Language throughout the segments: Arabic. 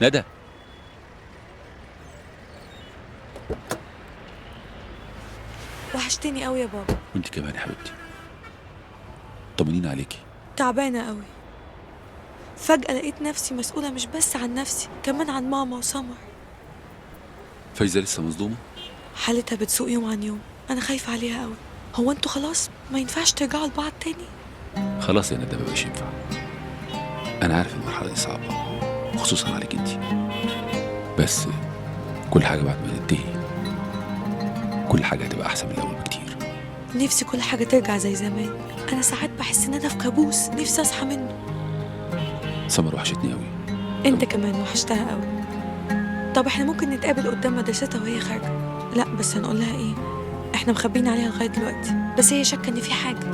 ندى، وحشتني قوي يا بابا. وانت كمان يا حبيبتي. طمنيني عليكي. تعبانة قوي. فجأة لقيت نفسي مسؤولة مش بس عن نفسي، كمان عن ماما وسمر. فايزة لسه مصدومة؟ حالتها بتسوء يوم عن يوم، أنا خايفة عليها قوي. هو انتوا خلاص ما ينفعش ترجعوا لبعض تاني؟ خلاص يا ندى، مبقاش ينفع. أنا عارف المرحلة دي صعبة خصوصا عليك انت، بس كل حاجة بعد ما تنتهي كل حاجة هتبقى أحسن من الأول بكتير. نفسي كل حاجة ترجع زي زمان. أنا ساعات بحس إن أنا في كابوس نفسي أصحى منه. سمر وحشتني قوي. انت كمان وحشتها قوي. طب احنا ممكن نتقابل قدام مدرستها وهي خارجة؟ لا بس هنقول لها ايه؟ احنا مخبيين عليها لغاية دلوقتي، بس هي شاكة إن في حاجة.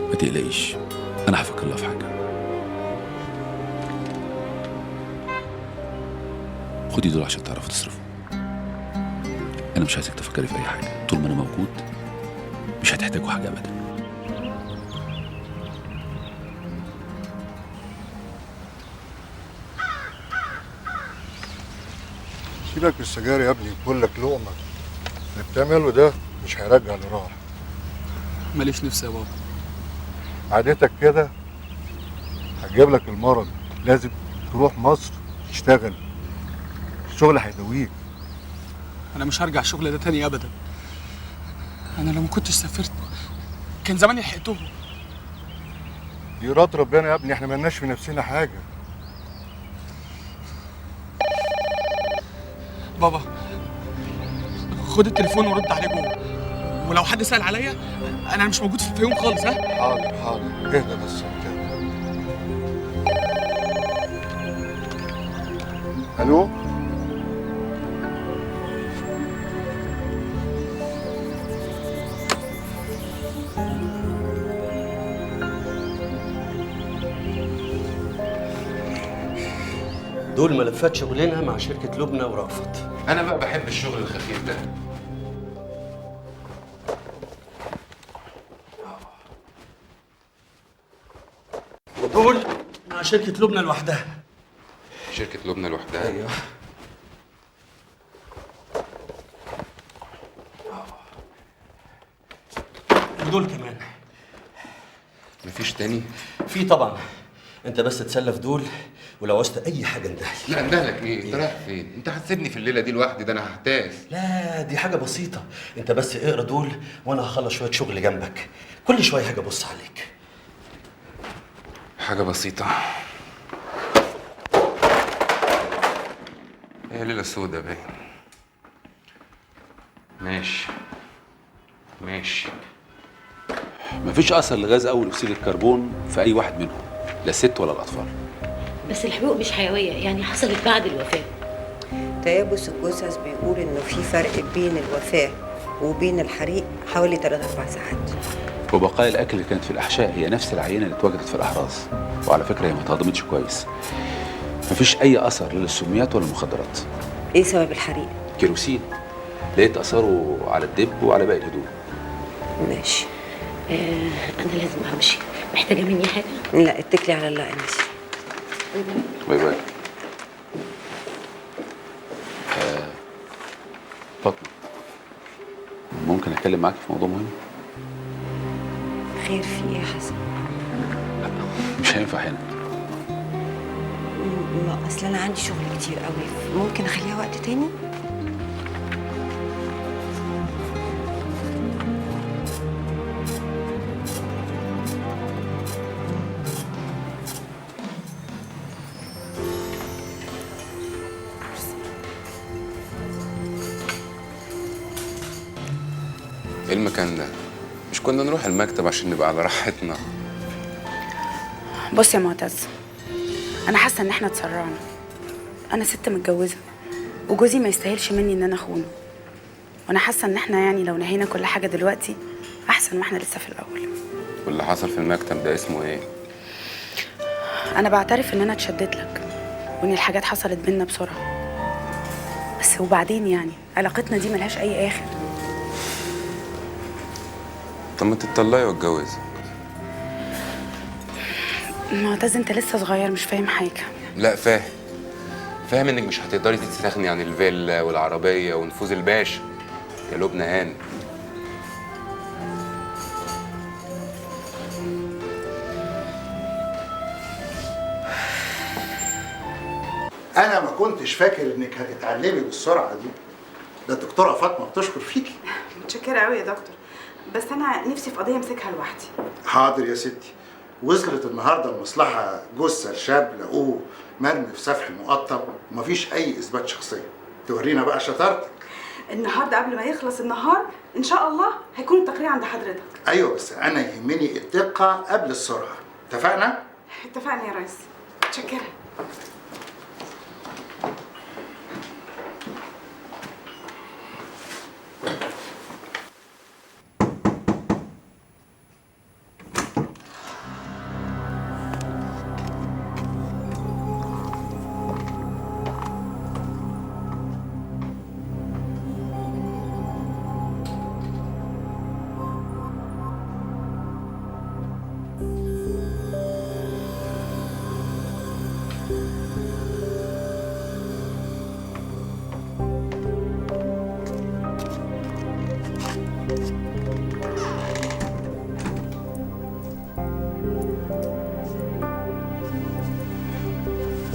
ما تقلقيش، أنا هفكر لها في حاجة. خدي دول عشان تعرفوا تصرفوا. أنا مش عايزك تفكري في أي حاجة، طول ما أنا موجود مش هتحتاجوا حاجة أبدا. سيبك من السجاير يا ابني، كل لك لقمه. اللي بتعمله ده مش هيرجع اللي راح. ماليش نفس يا بابا. عادتك كده هتجيب لك المرض. لازم تروح مصر تشتغل، الشغل هيداويك. انا مش هرجع الشغل ده تاني ابدا. انا لو ما كنتش سافرت كان زماني لحقتهم. دي إرادة ربنا يا ابني، احنا مالناش في نفسنا حاجه. بابا خد التليفون ورد عليه جوه، ولو حد سأل عليا انا مش موجود في الفيوم خالص. ها حاضر حاضر، اهدى بس اهدى. الو، دول ملفات شغلنا مع شركة لبنى ورأفت. أنا بقى بحب الشغل الخفيف ده. ودول مع شركة لبنى لوحدها. شركة لبنى لوحدها؟ ايوه. ودول كمان. مفيش تاني؟ في طبعا، انت بس تسلف دول، ولو عوزت اي حاجه اندهلي. لا اندهلك ايه؟ انت رايح فين؟ انت هتسيبني في الليله دي لوحدي؟ ده انا هحتاس. لا دي حاجه بسيطه، انت بس اقرا دول وانا هخلص شويه شغل جنبك. كل شويه حاجه ابص عليك. حاجه بسيطه؟ هي ليله سودا باين. ماشي ماشي. مفيش أثر لغاز أول أكسيد الكربون في أي واحد منهم، لا الست ولا الأطفال. بس الحقوق مش حيوية، يعني حصلت بعد الوفاة. تيبس الجثث بيقول انه في فرق بين الوفاة وبين الحريق حوالي 3-4 ساعات. وبقايا الأكل اللي كانت في الأحشاء هي نفس العينة اللي اتوجدت في الأحراز، وعلى فكرة هي ما اتهضمتش كويس. مفيش أي أثر لا للسميات ولا المخدرات. ايه سبب الحريق؟ كيروسين، لقيت أثره على الدب وعلى باقي الهدوم. ماشي. أنا لازم أمشي، محتاجة مني حاجة؟ لا اتكلي على الله انسي. باي باي. فاطمة، ممكن أتكلم معاك في موضوع مهم؟ خير في ايه يا حسن؟ لا مش هينفع هنا. اصل انا عندي شغل كتير قوي، ممكن اخليها وقت تاني؟ ايه المكان ده؟ مش كنا نروح المكتب عشان نبقى على راحتنا؟ بص يا معتز، انا حاسه ان احنا اتسرعنا. انا ست متجوزه وجوزي ما يستاهلش مني ان انا اخونه، وانا حاسه ان احنا يعني لو نهينا كل حاجه دلوقتي احسن واحنا لسه في الاول. واللي حصل في المكتب ده اسمه ايه؟ انا بعترف ان انا اتشدت لك وان الحاجات حصلت بينا بسرعه، بس وبعدين يعني علاقتنا دي ملهاش اي اخر. طب ما تطلعي واتجوزي. معتز انت لسه صغير مش فاهم حاجه. لا فاهم. فاهم انك مش هتقدري تستغني عن الفيلا والعربيه ونفوذ الباشا. يا لبنى هاني. انا ما كنتش فاكر انك هتتعلمي بالسرعه دي. ده الدكتوره فاطمه بتشكر فيكي. متشكره قوي يا دكتور، بس انا نفسي في قضيه امسكها لوحدي. حاضر يا ستي. وصلت النهارده المصلحه جثه لشاب لقوه مرمي في سفح المقطم ومفيش اي اثبات شخصيه. تورينا بقى شطارتك. النهارده قبل ما يخلص النهار ان شاء الله هيكون التقرير عند حضرتك. ايوه بس انا يهمني الدقه قبل السرعه. اتفقنا؟ اتفقنا يا ريس. متشكره.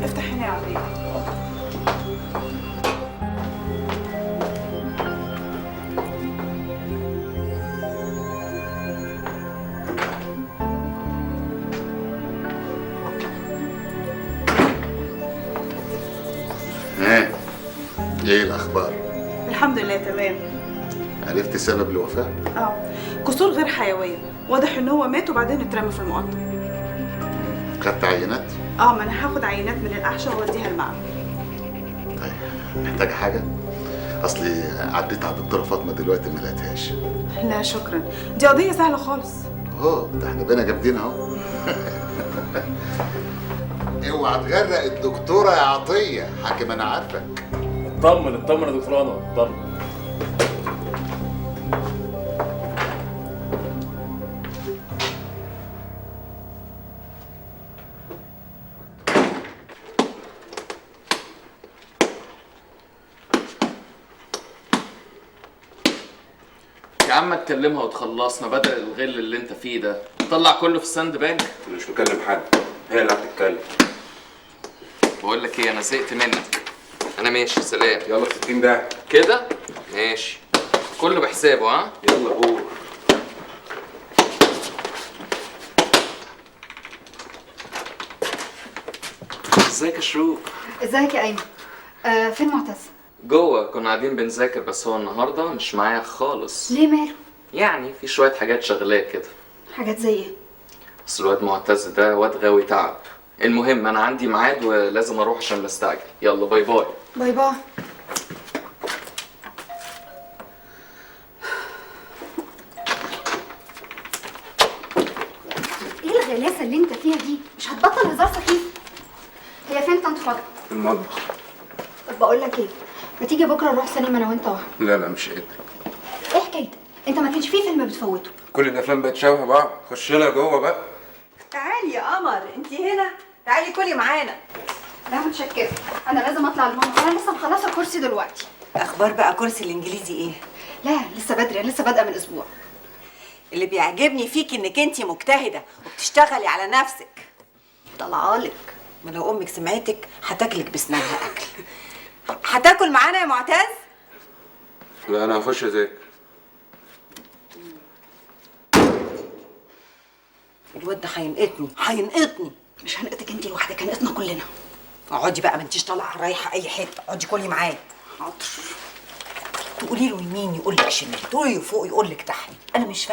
افتح هنا يا عبيد. ايه الاخبار؟ الحمد لله تمام. عرفت سبب الوفاه؟ كسور غير حيويه، واضح ان هو مات وبعدين اترمى في المقطم. خدت عينات؟ ما انا هاخد عينات من الاحشاء واوديها المعمل. طيب محتاجه حاجه؟ اصلي عديت على الدكتوره فاطمه دلوقتي ما لقيتهاش. لا شكرا، دي قضيه سهله خالص. ده احنا بقينا جامدين اهو. اوعى تغرق الدكتوره يا عطيه، حاكم انا عارفك. اطمن اطمن يا دكتورانا، اطمن. يا عم اتكلمها وتخلصنا بدل الغل اللي انت فيه ده. طلع كله في الساند بانك. انا مش مكلم حد، هي اللي هتتكلم. بقول لك ايه، انا زهقت منك. انا ماشي، سلام. يلا في 60 ده كده ماشي، كله بحسابه. ها يلا قول. ازيك يا شروق؟ ازيك يا ايمن؟ فين معتز؟ جوه، كنا قاعدين بنذاكر بس هو النهارده مش معايا خالص. ليه ماله؟ يعني في شويه حاجات شغلاه كده. حاجات زي ايه؟ بس الواد معتز ده واد غاوي تعب. المهم انا عندي ميعاد ولازم اروح عشان بستعجل. يلا باي باي. باي باي. ايه الغلاسه اللي انت فيها دي؟ مش هتبطل هزار سخيف؟ هي فين طنط فاطمه؟ في المطبخ. طب بقول لك ايه، ما تيجي بكره نروح سينما انا وانت واحد؟ لا مش قادر. ايه حكايتك؟ انت ما كانش فيه فيلم بتفوته؟ كل الافلام بقت شبه بعض، خش لها جوه بقى. تعالي يا قمر، انت هنا؟ تعالي كلي معانا. لا متشكره، انا لازم اطلع لماما، انا لسه مخلصه الكرسي دلوقتي. اخبار بقى كرسي الانجليزي ايه؟ لا لسه بدري، انا لسه بادئه من اسبوع. اللي بيعجبني فيك انك انت مجتهده وبتشتغلي على نفسك. طلعالك، ما لو امك سمعتك هتاكلك بسنانها اكل. هتاكل معانا يا معتز؟ لا انا هخش اذاكر. الواد ده هينقطني. مش هنقطك انت لوحدك، هنقطنا كلنا. اقعدي بقى، ما انتيش طالعه رايحه اي حته، اقعدي كلي معايا. حاضر. تقولي له يمين يقول لك شمال، تقولي له فوق يقول لك تحت. انا مش فاهمه